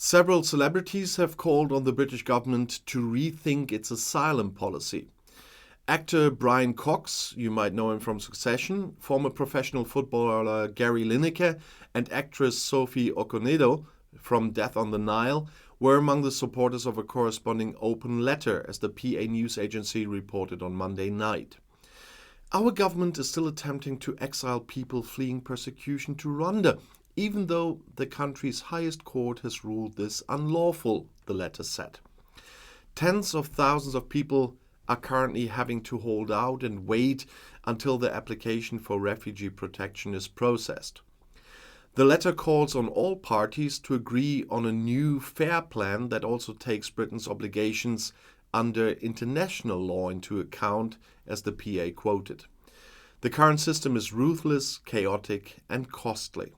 Several celebrities have called on the British government to rethink its asylum policy. Actor Brian Cox, you might know him from Succession, former professional footballer Gary Lineker, and actress Sophie Okonedo from Death on the Nile were among the supporters of a corresponding open letter, as the PA news agency reported on Monday night. Our government is still attempting to exile people fleeing persecution to Rwanda, even though the country's highest court has ruled this unlawful, the letter said. Tens of thousands of people are currently having to hold out and wait until their application for refugee protection is processed. The letter calls on all parties to agree on a new fair plan that also takes Britain's obligations under international law into account, as the PA quoted. The current system is ruthless, chaotic, and costly.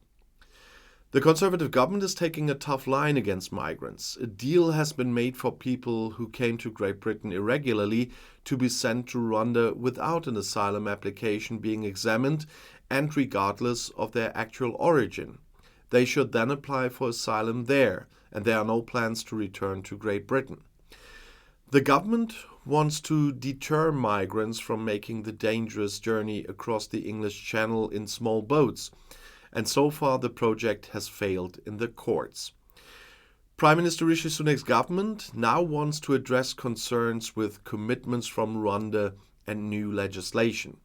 The Conservative government is taking a tough line against migrants. A deal has been made for people who came to Great Britain irregularly to be sent to Rwanda without an asylum application being examined and regardless of their actual origin. They should then apply for asylum there, and there are no plans to return to Great Britain. The government wants to deter migrants from making the dangerous journey across the English Channel in small boats, and so far the project has failed in the courts. Prime Minister Rishi Sunak's government now wants to address concerns with commitments from Rwanda and new legislation,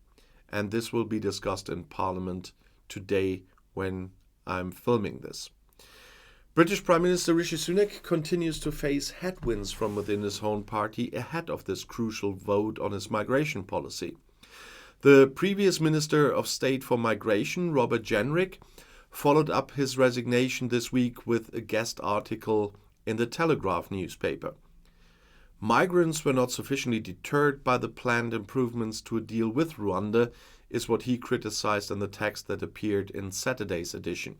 and this will be discussed in Parliament today when I'm filming this. British Prime Minister Rishi Sunak continues to face headwinds from within his own party ahead of this crucial vote on his migration policy. The previous Minister of State for Migration, Robert Jenrick, followed up his resignation this week with a guest article in the Telegraph newspaper. Migrants were not sufficiently deterred by the planned improvements to a deal with Rwanda, is what he criticized in the text that appeared in Saturday's edition.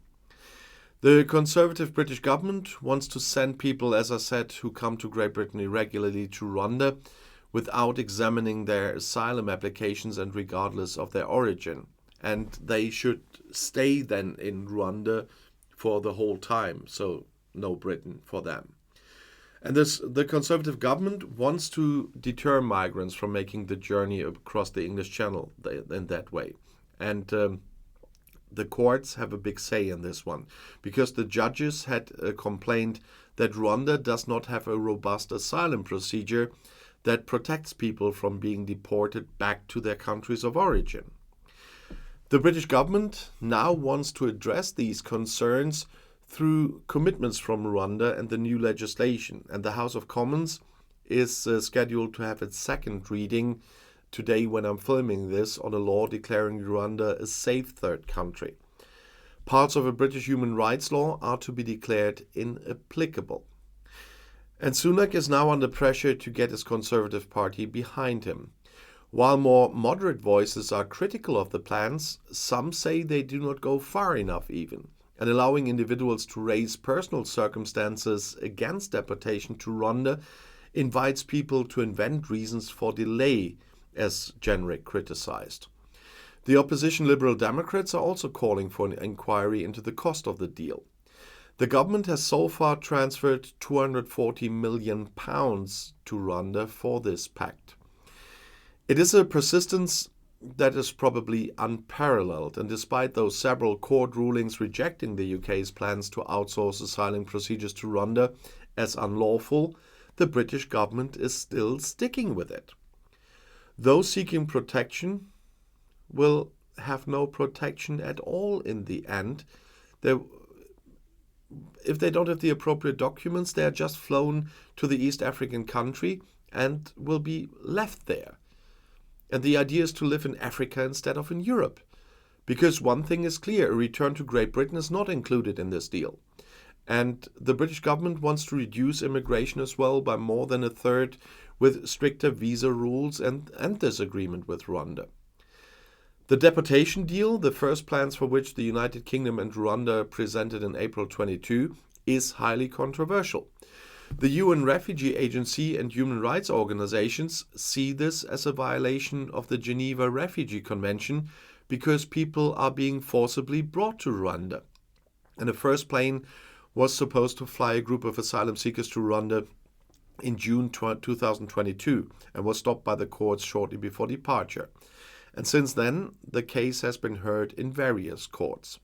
The Conservative British government wants to send people, as I said, who come to Great Britain irregularly to Rwanda without examining their asylum applications and regardless of their origin. And they should stay then in Rwanda for the whole time, so no Britain for them. And the Conservative government wants to deter migrants from making the journey across the English Channel in that way. And the courts have a big say in this one, because the judges had complained that Rwanda does not have a robust asylum procedure that protects people from being deported back to their countries of origin. The British government now wants to address these concerns through commitments from Rwanda and the new legislation, and the House of Commons is scheduled to have its second reading today when I'm filming this on a law declaring Rwanda a safe third country. Parts of a British human rights law are to be declared inapplicable. And Sunak is now under pressure to get his Conservative Party behind him. While more moderate voices are critical of the plans, some say they do not go far enough even, and allowing individuals to raise personal circumstances against deportation to Rwanda invites people to invent reasons for delay, as Jenrick criticized. The opposition Liberal Democrats are also calling for an inquiry into the cost of the deal. The government has so far transferred £240 million to Rwanda for this pact. It is a persistence that is probably unparalleled, and despite those several court rulings rejecting the UK's plans to outsource asylum procedures to Rwanda as unlawful, the British government is still sticking with it. Those seeking protection will have no protection at all in the end. If they don't have the appropriate documents, they are just flown to the East African country and will be left there. And the idea is to live in Africa instead of in Europe. Because one thing is clear, a return to Great Britain is not included in this deal. And the British government wants to reduce immigration as well by more than a third with stricter visa rules and this agreement with Rwanda. The deportation deal, the first plans for which the United Kingdom and Rwanda presented in April 22, is highly controversial. The UN Refugee Agency and human rights organizations see this as a violation of the Geneva Refugee Convention because people are being forcibly brought to Rwanda. And the first plane was supposed to fly a group of asylum seekers to Rwanda in June 2022 and was stopped by the courts shortly before departure. And since then, the case has been heard in various courts.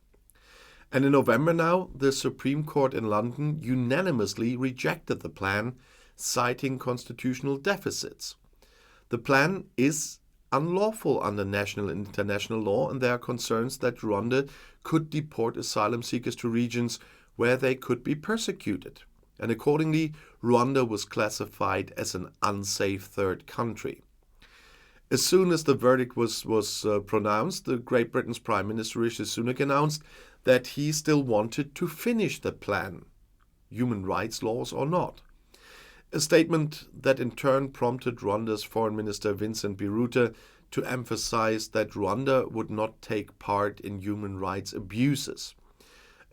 And in November now, the Supreme Court in London unanimously rejected the plan, citing constitutional deficits. The plan is unlawful under national and international law, and there are concerns that Rwanda could deport asylum seekers to regions where they could be persecuted. And accordingly, Rwanda was classified as an unsafe third country. As soon as the verdict was pronounced, the Great Britain's Prime Minister Rishi Sunak announced that he still wanted to finish the plan, human rights laws or not. A statement that in turn prompted Rwanda's Foreign Minister Vincent Biruta to emphasize that Rwanda would not take part in human rights abuses.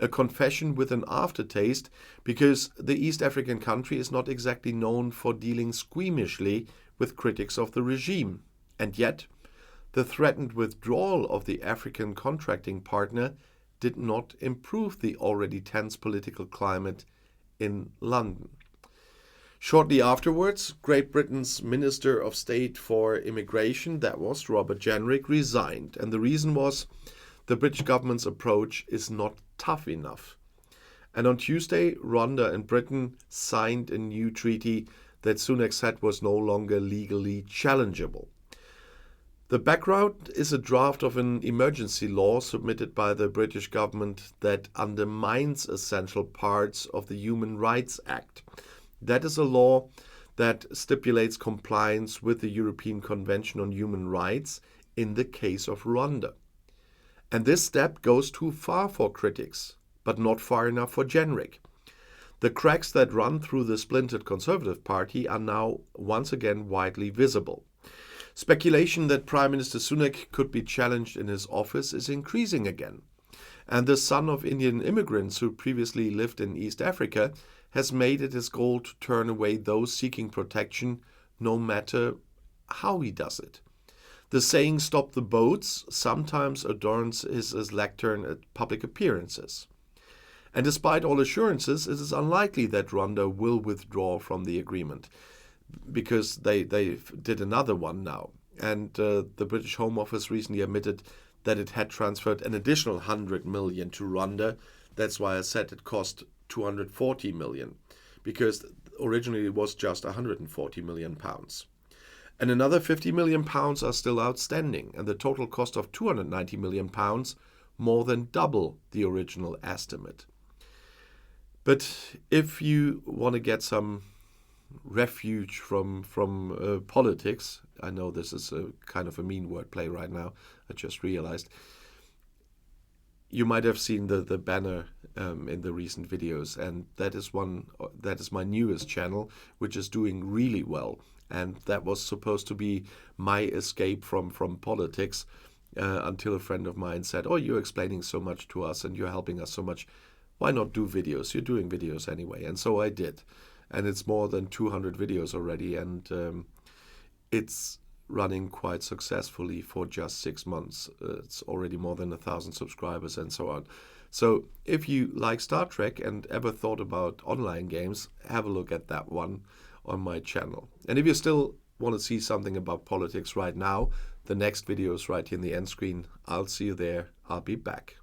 A confession with an aftertaste, because the East African country is not exactly known for dealing squeamishly with critics of the regime. And yet, the threatened withdrawal of the African contracting partner did not improve the already tense political climate in London. Shortly afterwards, Great Britain's Minister of State for Immigration, that was Robert Jenrick, resigned. And the reason was the British government's approach is not tough enough. And on Tuesday, Rwanda and Britain signed a new treaty that Sunak said was no longer legally challengeable. The background is a draft of an emergency law submitted by the British government that undermines essential parts of the Human Rights Act. That is a law that stipulates compliance with the European Convention on Human Rights in the case of Rwanda. And this step goes too far for critics, but not far enough for Jenrick. The cracks that run through the splintered Conservative Party are now once again widely visible. Speculation that Prime Minister Sunak could be challenged in his office is increasing again. And the son of Indian immigrants who previously lived in East Africa has made it his goal to turn away those seeking protection, no matter how he does it. The saying, "stop the boats," sometimes adorns his lectern at public appearances. And despite all assurances, it is unlikely that Rwanda will withdraw from the agreement, because they did another one now. And the British Home Office recently admitted that it had transferred an additional 100 million to Rwanda. That's why I said it cost 240 million, because originally it was just 140 million pounds. And another 50 million pounds are still outstanding, and the total cost of 290 million pounds, more than double the original estimate. But if you want to get some refuge from politics, I know this is a kind of a mean wordplay right now, I just realized, you might have seen the banner in the recent videos, and that is my newest channel, which is doing really well. And that was supposed to be my escape from politics until a friend of mine said, "Oh, you're explaining so much to us and you're helping us so much. Why not do videos? You're doing videos anyway." And so I did. And it's more than 200 videos already, and it's running quite successfully for just 6 months. It's already more than 1,000 subscribers and so on. So if you like Star Trek and ever thought about online games, have a look at that one on my channel. And if you still want to see something about politics right now, the next video is right here in the end screen. I'll see you there. I'll be back.